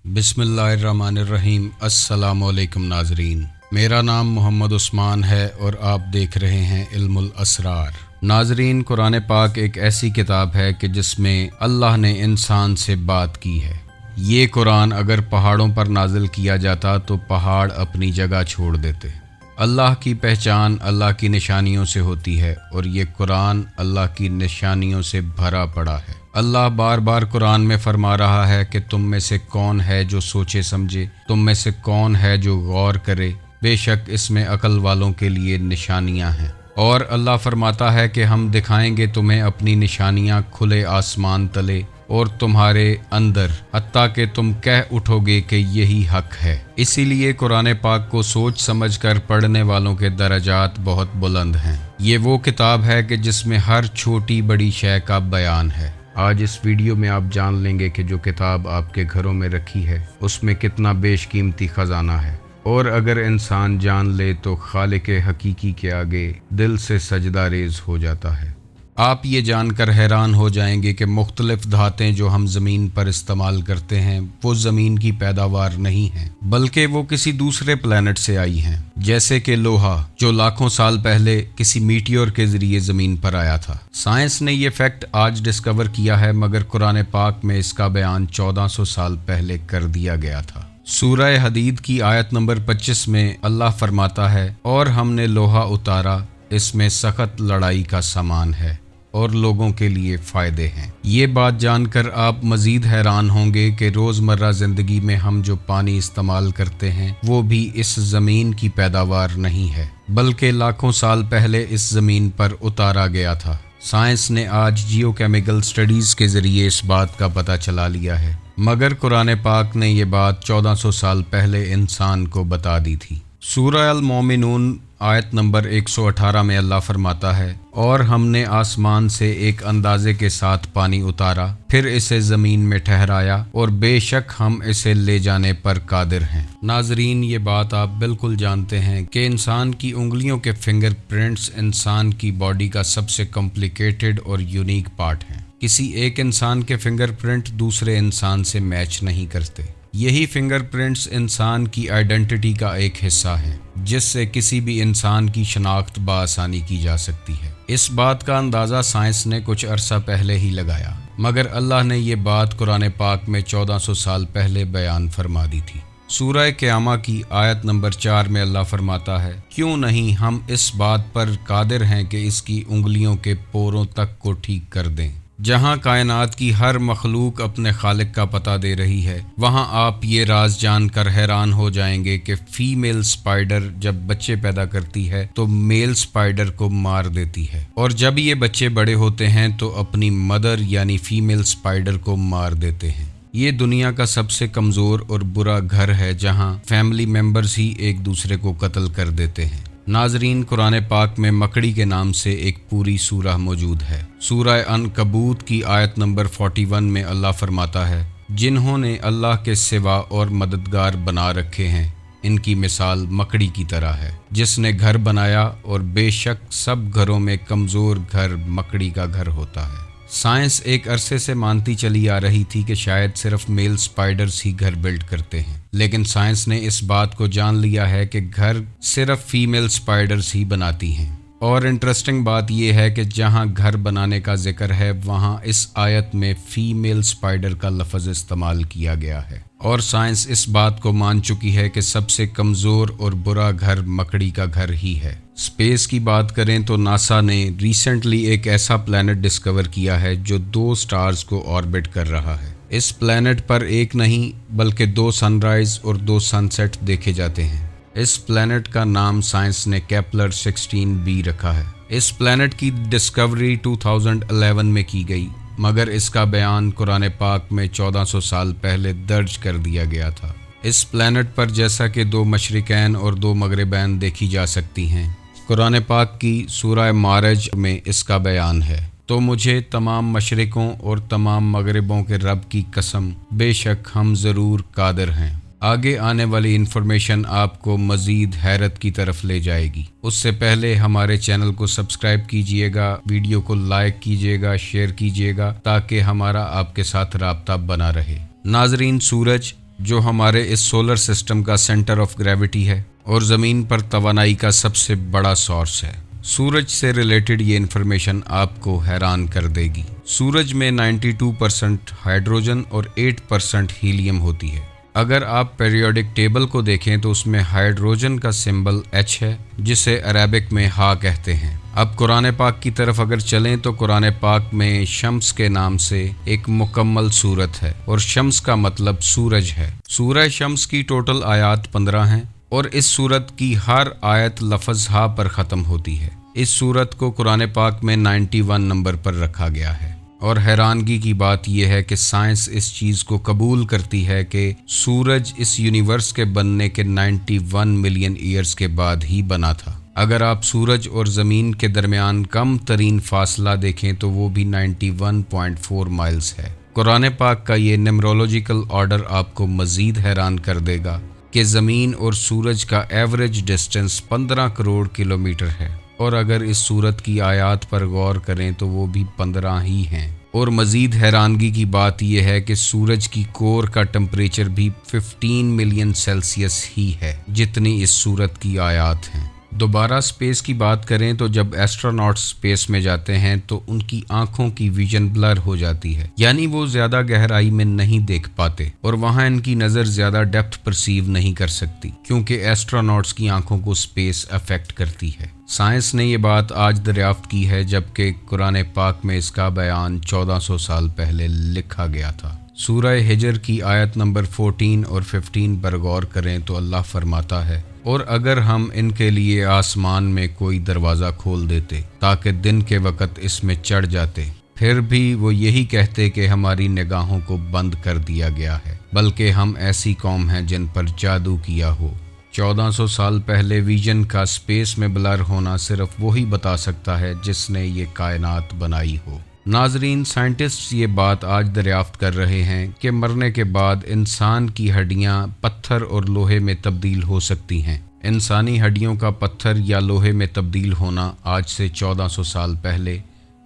बिस्मिल्लाहिर्रहमानिर्रहीम। अस्सलामुअलैकुम नाजरीन, मेरा नाम मोहम्मद उस्मान है और आप देख रहे हैं इल्मुल असरार। नाजरीन, कुरान पाक एक ऐसी किताब है कि जिसमें अल्लाह ने इंसान से बात की है। ये कुरान अगर पहाड़ों पर नाजिल किया जाता तो पहाड़ अपनी जगह छोड़ देते। अल्लाह की पहचान अल्लाह की निशानियों से होती है और ये कुरान अल्लाह की निशानियों से भरा पड़ा है। अल्लाह बार बार कुरान में फरमा रहा है कि तुम में से कौन है जो सोचे समझे, तुम में से कौन है जो गौर करे, बेशक इसमें अकल वालों के लिए निशानियां हैं। और अल्लाह फरमाता है कि हम दिखाएंगे तुम्हें अपनी निशानियां खुले आसमान तले और तुम्हारे अंदर, हत्ता कि तुम कह उठोगे कि यही हक है। इसीलिए कुरान पाक को सोच समझकर पढ़ने वालों के दर्जात बहुत बुलंद हैं। ये वो किताब है कि जिसमें हर छोटी बड़ी शय का बयान है। आज इस वीडियो में आप जान लेंगे कि जो किताब आपके घरों में रखी है उसमें कितना बेशकीमती ख़जाना है, और अगर इंसान जान ले तो खालिक हकीकी के आगे दिल से सजदा रेज़ हो जाता है। आप ये जानकर हैरान हो जाएंगे कि मुख्तलिफ धातें जो हम ज़मीन पर इस्तेमाल करते हैं वो ज़मीन की पैदावार नहीं हैं, बल्कि वो किसी दूसरे प्लैनेट से आई हैं। जैसे कि लोहा, जो लाखों साल पहले किसी मीटियोर के ज़रिए ज़मीन पर आया था। साइंस ने ये फैक्ट आज डिस्कवर किया है, मगर कुरान पाक में इसका बयान 1400 साल पहले कर दिया गया था। सूरह हदीद की आयत नंबर 25 में अल्लाह फरमाता है, और हमने लोहा उतारा, इसमें सख्त लड़ाई का सामान है और लोगों के लिए फ़ायदे हैं। ये बात जानकर आप मज़ीद हैरान होंगे कि रोज़मर्रा ज़िंदगी में हम जो पानी इस्तेमाल करते हैं वो भी इस ज़मीन की पैदावार नहीं है, बल्कि लाखों साल पहले इस ज़मीन पर उतारा गया था। साइंस ने आज जियोकेमिकल स्टडीज़ के ज़रिए इस बात का पता चला लिया है, मगर कुरान पाक ने ये बात 1400 साल पहले इंसान को बता दी थी। सूरह अल मोमिनून आयत नंबर 118 में अल्लाह फरमाता है, और हमने आसमान से एक अंदाजे के साथ पानी उतारा, फिर इसे ज़मीन में ठहराया, और बेशक हम इसे ले जाने पर कादिर हैं। नाजरीन, ये बात आप बिल्कुल जानते हैं कि इंसान की उंगलियों के फिंगर प्रिंट्स इंसान की बॉडी का सबसे कॉम्प्लिकेटेड और यूनिक पार्ट हैं। किसी एक इंसान के फिंगर प्रिंट दूसरे इंसान से मैच नहीं करते। यही फिंगरप्रिंट्स इंसान की आइडेंटिटी का एक हिस्सा है, जिससे किसी भी इंसान की शनाख्त बआसानी की जा सकती है। इस बात का अंदाज़ा साइंस ने कुछ अरसा पहले ही लगाया, मगर अल्लाह ने ये बात कुरान पाक में 1400 साल पहले बयान फरमा दी थी। सूरह क़यामा की आयत नंबर 4 में अल्लाह फरमाता है, क्यों नहीं हम इस बात पर कादिर हैं कि इसकी उंगलियों के पोरों तक को ठीक कर दें। जहाँ कायनात की हर मखलूक अपने खालिक का पता दे रही है, वहाँ आप ये राज जानकर हैरान हो जाएंगे कि फीमेल स्पाइडर जब बच्चे पैदा करती है तो मेल स्पाइडर को मार देती है, और जब ये बच्चे बड़े होते हैं तो अपनी मदर यानी फीमेल स्पाइडर को मार देते हैं। ये दुनिया का सबसे कमज़ोर और बुरा घर है, जहाँ फैमिली मेम्बर्स ही एक दूसरे को कत्ल कर देते हैं। नाजरीन, कुरान पाक में मकड़ी के नाम से एक पूरी सूरह मौजूद है। सूरह अनकबूत की आयत नंबर 41 में अल्लाह फरमाता है, जिन्होंने अल्लाह के सिवा और मददगार बना रखे हैं, इनकी मिसाल मकड़ी की तरह है, जिसने घर बनाया, और बेशक सब घरों में कमज़ोर घर मकड़ी का घर होता है। साइंस एक अरसे से मानती चली आ रही थी कि शायद सिर्फ मेल स्पाइडर्स ही घर बिल्ड करते हैं, लेकिन साइंस ने इस बात को जान लिया है कि घर सिर्फ फीमेल स्पाइडर्स ही बनाती हैं। और इंटरेस्टिंग बात यह है कि जहां घर बनाने का जिक्र है वहां इस आयत में फीमेल स्पाइडर का लफ्ज़ इस्तेमाल किया गया है, और साइंस इस बात को मान चुकी है कि सबसे कमज़ोर और बुरा घर मकड़ी का घर ही है। स्पेस की बात करें तो नासा ने रिसेंटली एक ऐसा प्लैनेट डिस्कवर किया है जो 2 स्टार्स को ऑर्बिट कर रहा है। इस प्लैनेट पर एक नहीं बल्कि 2 सनराइज और 2 सनसेट देखे जाते हैं। इस प्लैनेट का नाम साइंस ने केपलर 16b रखा है। इस प्लैनेट की डिस्कवरी 2011 में की गई, मगर इसका बयान कुरान पाक में 1400 साल पहले दर्ज कर दिया गया था। इस प्लैनेट पर जैसा कि 2 मशरिकैन और 2 मगरिबैन देखी जा सकती हैं, कुरान पाक की सूरह मारज में इसका बयान है। तो मुझे तमाम मशरिकों और तमाम मगरिबों के रब की कसम, बेशक हम ज़रूर कादिर हैं। आगे आने वाली इन्फॉर्मेशन आपको मज़ीद हैरत की तरफ ले जाएगी। उससे पहले हमारे चैनल को सब्सक्राइब कीजिएगा, वीडियो को लाइक कीजिएगा, शेयर कीजिएगा, ताकि हमारा आपके साथ राब्ता बना रहे। नाजरीन, सूरज जो हमारे इस सोलर सिस्टम का सेंटर ऑफ ग्रेविटी है और ज़मीन पर तवानाई का सबसे बड़ा सोर्स है। सूरज से रिलेटेड ये इन्फॉर्मेशन आपको हैरान कर देगी। सूरज में 92% हाइड्रोजन और 8% हीलियम होती है। अगर आप पीरियोडिक टेबल को देखें तो उसमें हाइड्रोजन का सिंबल H है, जिसे अरबिक में हा कहते हैं। अब कुरान पाक की तरफ अगर चलें तो कुरान पाक में शम्स के नाम से एक मुकम्मल सूरत है और शम्स का मतलब सूरज है। सूरह शम्स की टोटल आयात 15 हैं और इस सूरत की हर आयत लफ्ज़ हा पर ख़त्म होती है। इस सूरत को कुरान पाक में 91 नंबर पर रखा गया है और हैरानगी की बात यह है कि साइंस इस चीज़ को कबूल करती है कि सूरज इस यूनिवर्स के बनने के 91 मिलियन ईयर्स के बाद ही बना था। अगर आप सूरज और ज़मीन के दरमियान कम तरीन फासला देखें तो वो भी 91.4 माइल्स है। कुरान पाक का ये न्यूमरोलॉजिकल ऑर्डर आपको मज़ीद हैरान कर देगा कि ज़मीन और सूरज का एवरेज डिस्टेंस 15 करोड़ किलोमीटर है और अगर इस सूरत की आयात पर गौर करें तो वो भी 15 ही हैं। और मज़ीद हैरानगी की बात यह है कि सूरज की कोर का टेम्परेचर भी 15 मिलियन सेल्सियस ही है जितनी इस सूरत की आयात हैं। दोबारा स्पेस की बात करें तो जब एस्ट्रोनॉट्स स्पेस में जाते हैं तो उनकी आंखों की विजन ब्लर हो जाती है, यानी वो ज़्यादा गहराई में नहीं देख पाते और वहाँ इनकी नज़र ज़्यादा डेप्थ परसीव नहीं कर सकती क्योंकि एस्ट्रोनॉट्स की आंखों को स्पेस अफेक्ट करती है। साइंस ने ये बात आज दरियाफ्त की है जबकि कुरान पाक में इसका बयान 1400 साल पहले लिखा गया था। सूरह हिजर की आयत नंबर 14 और 15 पर गौर करें तो अल्लाह फरमाता है, और अगर हम इनके लिए आसमान में कोई दरवाज़ा खोल देते ताकि दिन के वक़्त इसमें चढ़ जाते, फिर भी वो यही कहते कि हमारी निगाहों को बंद कर दिया गया है, बल्कि हम ऐसी कौम हैं जिन पर जादू किया हो। 1400 साल पहले विजन का स्पेस में ब्लर होना सिर्फ वही बता सकता है जिसने ये कायनात बनाई हो। नाजरीन, साइंटिस्ट्स ये बात आज दरियाफ्त कर रहे हैं कि मरने के बाद इंसान की हड्डियां पत्थर और लोहे में तब्दील हो सकती हैं। इंसानी हड्डियों का पत्थर या लोहे में तब्दील होना आज से 1400 साल पहले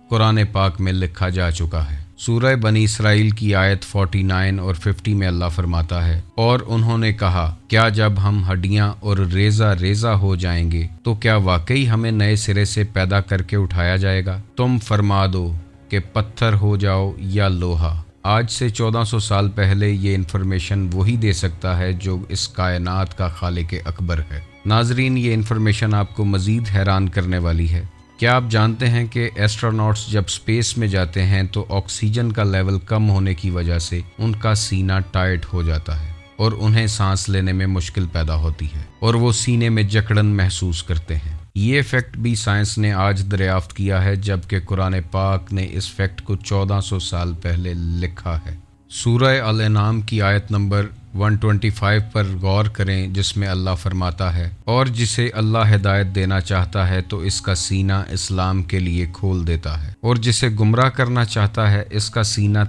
कुरान पाक में लिखा जा चुका है। सूरह बनी इसराइल की आयत 49 और 50 में अल्लाह फरमाता है, और उन्होंने कहा, क्या जब हम हड्डियां और रेजा रेजा हो जाएंगे तो क्या वाकई हमें नए सिरे से पैदा करके उठाया जाएगा? तुम फरमा दो कि पत्थर हो जाओ या लोहा। आज से 1400 साल पहले ये इन्फॉर्मेशन वही दे सकता है जो इस कायनात का खालिक अकबर है। नाजरीन, ये इन्फॉर्मेशन आपको मज़ीद हैरान करने वाली है। क्या आप जानते हैं कि एस्ट्रोनॉट्स जब स्पेस में जाते हैं तो ऑक्सीजन का लेवल कम होने की वजह से उनका सीना टाइट हो जाता है और उन्हें सांस लेने में मुश्किल पैदा होती है और वो सीने में जकड़न महसूस करते हैं। ये फैक्ट भी साइंस ने आज दरियाफ्त किया है जबकि कुरान पाक ने इस फैक्ट को 1400 साल पहले लिखा है। सूरह अल-अनाम की आयत नंबर 125 पर गौर करें जिसमें अल्लाह फरमाता है, और जिसे अल्लाह हिदायत देना चाहता है तो इसका सीना इस्लाम के लिए खोल देता है, और जिसे गुमराह करना चाहता है इसका सीना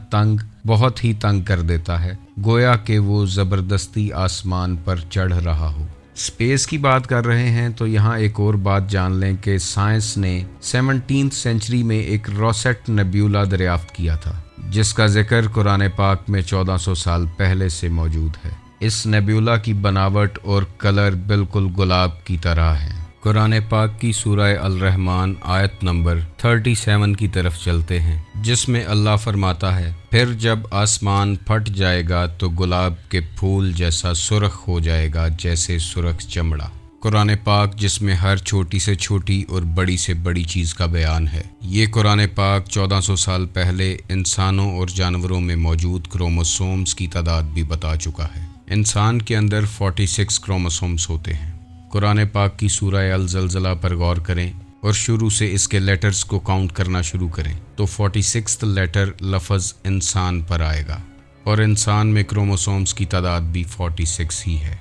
बहुत ही तंग कर देता है, गोया कि वो ज़बरदस्ती आसमान पर चढ़ रहा हो। स्पेस की बात कर रहे हैं तो यहाँ एक और बात जान लें कि साइंस ने 17वीं सेंचुरी में एक रोसेट नेब्यूला दरियाफ्त किया था जिसका जिक्र कुरान पाक में 1400 साल पहले से मौजूद है। इस नेब्यूला की बनावट और कलर बिल्कुल गुलाब की तरह है। कुरान पाक की सूरह अल-रहमान आयत नंबर 37 की तरफ चलते हैं जिसमें अल्लाह फरमाता है, फिर जब आसमान फट जाएगा तो गुलाब के फूल जैसा सुर्ख हो जाएगा जैसे सुर्ख चमड़ा। कुरान पाक जिसमें हर छोटी से छोटी और बड़ी से बड़ी चीज़ का बयान है। ये कुरान पाक 1400 साल पहले इंसानों और जानवरों में मौजूद क्रोमोसोम्स की तादाद भी बता चुका है। इंसान के अंदर 46 क्रोमोसोम्स होते हैं। कुरान पाक की सूरह अल-ज़लज़ला पर गौर करें और शुरू से इसके लेटर्स को काउंट करना शुरू करें तो 46वां लेटर लफ्ज़ इंसान पर आएगा और इंसान में क्रोमोसोम्स की तादाद भी 46 ही है।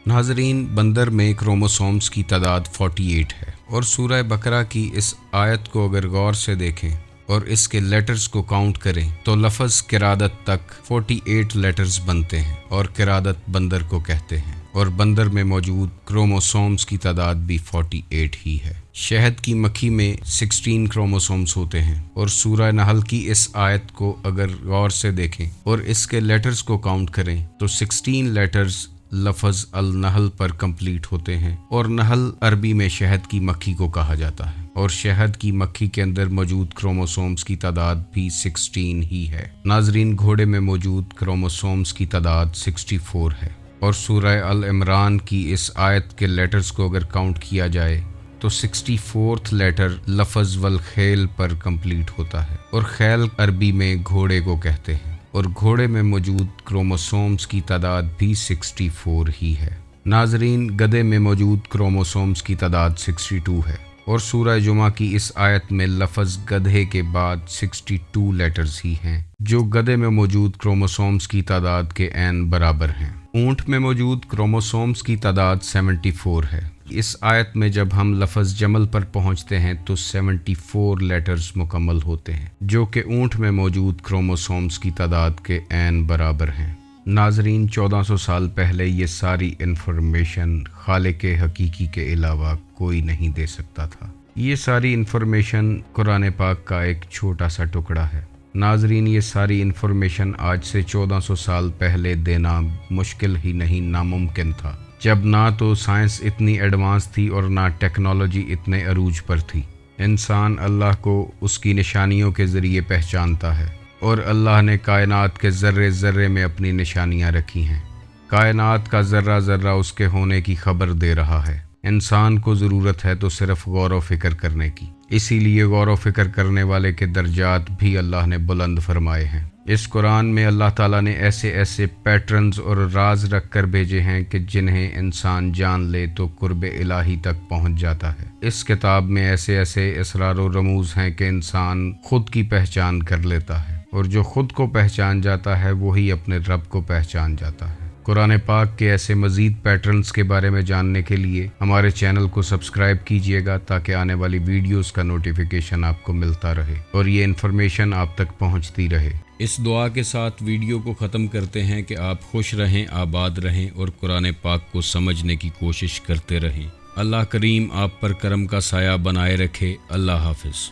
नाजरीन, बंदर में क्रोमोसोम्स की तादाद 48 है और सूरह बकरा की इस आयत को अगर गौर से देखें और इसके लेटर्स को काउंट करें तो लफ्ज़ किरादत तक 48 लेटर्स बनते हैं और किरादत बंदर को कहते हैं। اور بندر میں موجود کروموسومز کی تعداد بھی 48 ہی ہے۔ شہد کی مکھی میں 16 کروموسومز ہوتے ہیں، اور سورہ نحل کی اس آیت کو اگر غور سے دیکھیں اور اس کے لیٹرز کو کاؤنٹ کریں تو 16 لیٹرز لفظ النحل پر کمپلیٹ ہوتے ہیں، اور نحل عربی میں شہد کی مکھی کو کہا جاتا ہے، اور شہد کی مکھی کے اندر موجود کروموسومز کی تعداد بھی 16 ہی ہے۔ ناظرین، گھوڑے میں موجود کروموسومز کی تعداد 64 ہے، اور سورہ العمران کی اس آیت کے لیٹرز کو اگر کاؤنٹ کیا جائے تو 64 لیٹر لفظ والخیل پر کمپلیٹ ہوتا ہے، اور خیل عربی میں گھوڑے کو کہتے ہیں، اور گھوڑے میں موجود کروموسومز کی تعداد بھی 64 ہی ہے۔ ناظرین، گدھے میں موجود کروموسومز کی تعداد 62 ہے، اور سورہ جمعہ کی اس آیت میں لفظ گدھے کے بعد 62 لیٹرز ہی ہیں، جو گدھے میں موجود کروموسومز کی تعداد کے عین برابر ہیں۔ اونٹ میں موجود کروموسومز کی تعداد 74 ہے۔ اس آیت میں جب ہم لفظ جمل پر پہنچتے ہیں تو 74 لیٹرز مکمل ہوتے ہیں، جو کہ اونٹ میں موجود کروموسومز کی تعداد کے عین برابر ہیں۔ ناظرین، 1400 سال پہلے یہ ساری انفارمیشن خالق حقیقی کے علاوہ کوئی نہیں دے سکتا تھا۔ یہ ساری انفارمیشن قرآن پاک کا ایک چھوٹا سا ٹکڑا ہے۔ ناظرین، یہ ساری انفارمیشن آج سے 1400 سال پہلے دینا مشکل ہی نہیں، ناممکن تھا، جب نہ تو سائنس اتنی ایڈوانس تھی اور نہ ٹیکنالوجی اتنے عروج پر تھی۔ انسان اللہ کو اس کی نشانیوں کے ذریعے پہچانتا ہے، اور اللہ نے کائنات کے ذرے ذرے میں اپنی نشانیاں رکھی ہیں۔ کائنات کا ذرہ ذرہ اس کے ہونے کی خبر دے رہا ہے۔ انسان کو ضرورت ہے تو صرف غور و فکر کرنے کی، اسی لیے غور و فکر کرنے والے کے درجات بھی اللہ نے بلند فرمائے ہیں۔ اس قرآن میں اللہ تعالیٰ نے ایسے ایسے پیٹرنز اور راز رکھ کر بھیجے ہیں کہ جنہیں انسان جان لے تو قرب الہی تک پہنچ جاتا ہے۔ اس کتاب میں ایسے ایسے اسرار و رموز ہیں کہ انسان خود کی پہچان کر لیتا ہے، اور جو خود کو پہچان جاتا ہے وہی اپنے رب کو پہچان جاتا ہے۔ قرآن پاک کے ایسے مزید پیٹرنز کے بارے میں جاننے کے لیے ہمارے چینل کو سبسکرائب کیجیے گا، تاکہ آنے والی ویڈیوز کا نوٹیفیکیشن آپ کو ملتا رہے اور یہ انفارمیشن آپ تک پہنچتی رہے۔ اس دعا کے ساتھ ویڈیو کو ختم کرتے ہیں کہ آپ خوش رہیں، آباد رہیں، اور قرآن پاک کو سمجھنے کی کوشش کرتے رہیں۔ اللہ کریم آپ پر کرم کا سایہ بنائے رکھے۔ اللہ حافظ۔